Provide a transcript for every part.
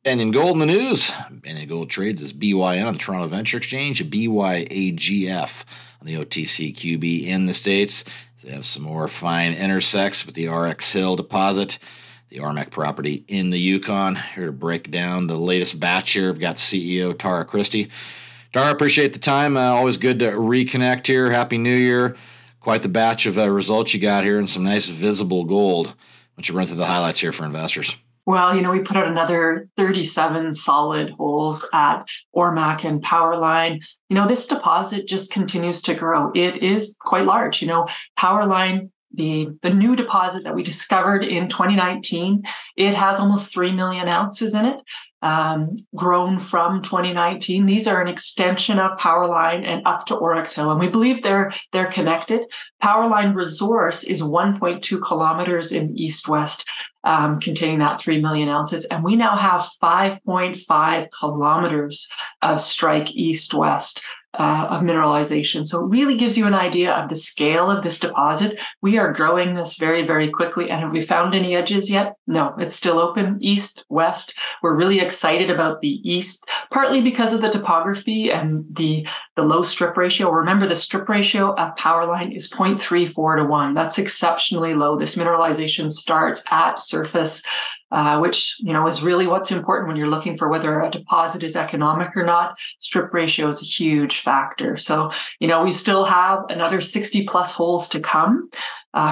Banyan Gold in the news. Banyan Gold trades as BYAGF on the Toronto Venture Exchange, BYAGF on the OTCQB in the States. They have some more fine intersects with the AurEx Hill deposit, the AurMac property in the Yukon. Here to break down the latest batch here. I've got CEO Tara Christie. Tara, appreciate the time. Always good to reconnect here. Happy New Year. Quite the batch of results you got here and some nice visible gold. Why don't you run through the highlights here for investors? Well, we put out another 37 solid holes at AurMac and Powerline. This deposit just continues to grow. It is quite large. Powerline, the new deposit that we discovered in 2019, it has almost 3 million ounces in it, grown from 2019. These are an extension of Powerline and up to Aurex Hill, and we believe they're connected. Powerline resource is 1.2 kilometers in east-west, containing that 3 million ounces, and we now have 5.5 kilometers of strike east-west of mineralization. So it really gives you an idea of the scale of this deposit. We are growing this very, very quickly. And have we found any edges yet? No, it's still open, east, west. We're really excited about the east, partly because of the topography and the low strip ratio. Remember, the strip ratio of Powerline is 0.34 to 1. That's exceptionally low. This mineralization starts at surface, which, is really what's important when you're looking for whether a deposit is economic or not. Strip ratio is a huge factor. So, we still have another 60 plus holes to come.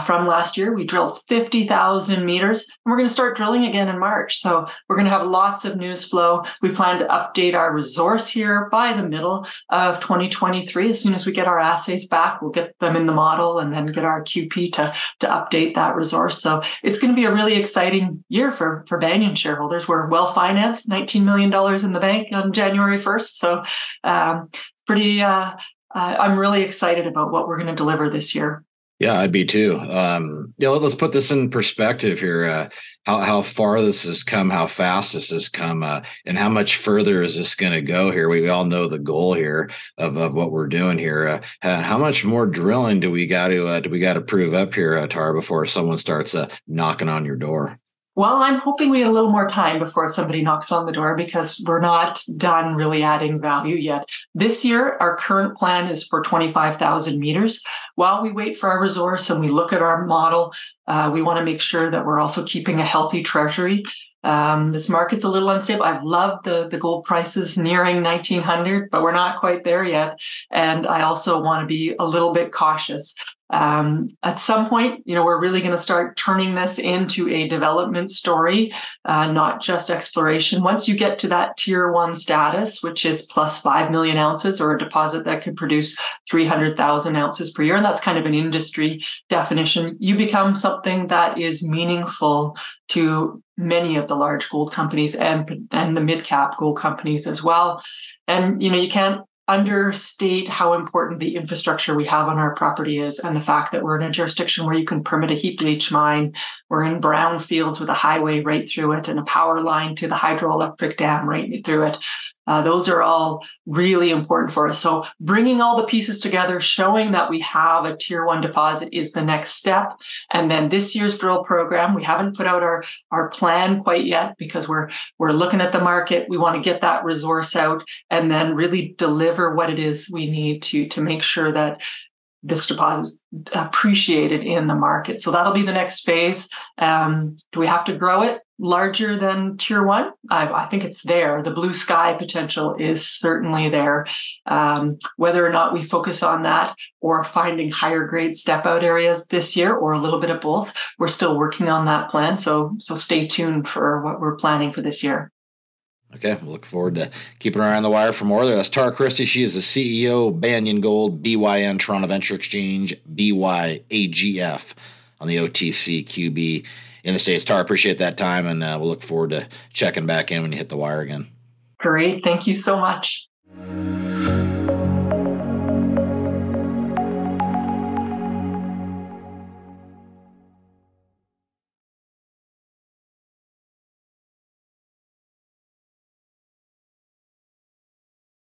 From last year, we drilled 50,000 meters, and we're going to start drilling again in March. So we're going to have lots of news flow. We plan to update our resource here by the middle of 2023. As soon as we get our assays back, we'll get them in the model and then get our QP to update that resource. So it's going to be a really exciting year for Banyan shareholders. We're well financed, $19 million in the bank on January 1st. So I'm really excited about what we're going to deliver this year. Yeah, I'd be too. Let's put this in perspective here. How far this has come, how fast this has come, and how much further is this going to go here? We all know the goal here of what we're doing here. How much more drilling do we got to prove up here, Tara, before someone starts knocking on your door? Well, I'm hoping we have a little more time before somebody knocks on the door because we're not done really adding value yet. This year, our current plan is for 25,000 meters. While we wait for our resource and we look at our model, we want to make sure that we're also keeping a healthy treasury. This market's a little unstable. I've loved the gold prices nearing 1,900, but we're not quite there yet. And I also want to be a little bit cautious. At some point, we're really going to start turning this into a development story, not just exploration. Once you get to that tier 1 status, which is plus 5 million ounces or a deposit that could produce 300,000 ounces per year, and that's kind of an industry definition, you become something that is meaningful to many of the large gold companies and the mid-cap gold companies as well. And, you can't understate how important the infrastructure we have on our property is, and the fact that we're in a jurisdiction where you can permit a heap leach mine. We're in brown fields with a highway right through it and a power line to the hydroelectric dam right through it. Those are all really important for us. So bringing all the pieces together, showing that we have a tier 1 deposit is the next step. And then this year's drill program, we haven't put out our plan quite yet because we're looking at the market. We want to get that resource out and then really deliver what it is we need to make sure that this deposit is appreciated in the market. So that'll be the next phase. Do we have to grow it larger than tier 1? I think it's there. The blue sky potential is certainly there. Whether or not we focus on that or finding higher grade step out areas this year or a little bit of both, we're still working on that plan. So stay tuned for what we're planning for this year. Okay, we'll look forward to keeping our eye on the wire for more there. That's Tara Christie. She is the CEO, Banyan Gold, BYN, Toronto Venture Exchange, BYAGF on the OTCQB in the States. Tara, appreciate that time, and we'll look forward to checking back in when you hit the wire again. Great. Thank you so much.